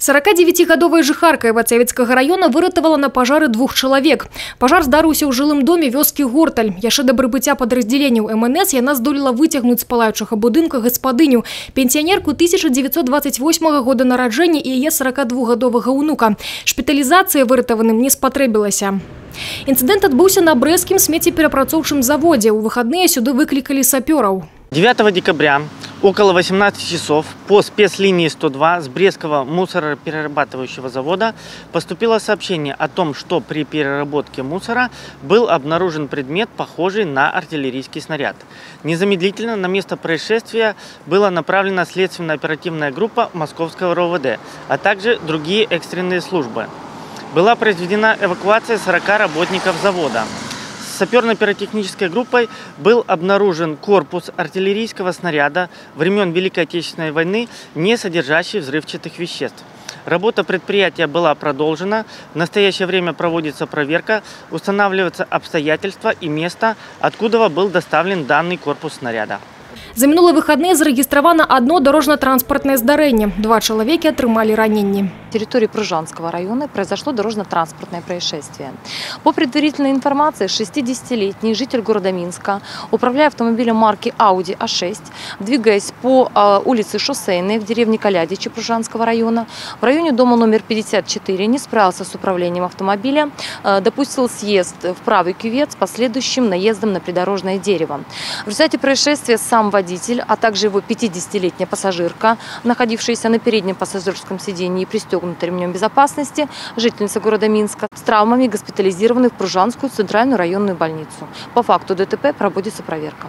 49-гадовая жыхарка Івацевіцкага района выратавала на пажары 2 чалавек. Пажар здарыўся ў жылым доме вёскі Горталь. Яшчэ да прыбыцця падраздзяленняў МНС яна здолела выцягнуць з палаючага будынка гаспадыню, пенсіянерку 1928 года нараджэння і яе 42-гадовага ўнука. Шпіталізацыя выратаваным не спатрэбілася. Інцыдэнт адбыўся на брэсцкім смеццеперапрацоўчым заводзе. У выхадныя сюды выклікалі сапёраў. 9 декабря около 18 часов по спецлинии 102 с Брестского мусороперерабатывающего завода поступило сообщение о том, что при переработке мусора был обнаружен предмет, похожий на артиллерийский снаряд. Незамедлительно на место происшествия была направлена следственно-оперативная группа Московского РОВД, а также другие экстренные службы. Была произведена эвакуация 40 работников завода. С саперно-пиротехнической группой был обнаружен корпус артиллерийского снаряда времен Великой Отечественной войны, не содержащий взрывчатых веществ. Работа предприятия была продолжена. В настоящее время проводится проверка, устанавливаются обстоятельства и место, откуда был доставлен данный корпус снаряда. За мінулыя выхадныя зарэгістравана одно дорожно-транспортное здарэнне. 2 человека атрымалі раненні. На территории Пружанского района произошло дорожно-транспортное происшествие. По предварительной информации, 60-летний житель города Минска, управляя автомобилем марки Audi A6, двигаясь по улице Шоссейной в деревне Калядичи Пружанского района, в районе дома номер 54 не справился с управлением автомобиля, допустил съезд в правый кювет с последующим наездом на придорожное дерево. В результате происшествия сам водитель, а также его 50-летняя пассажирка, находившаяся на переднем пассажирском сиденье и пристегнутой ремнем безопасности, жительница города Минска, с травмами госпитализированы в Пружанскую центральную районную больницу. По факту ДТП проводится проверка.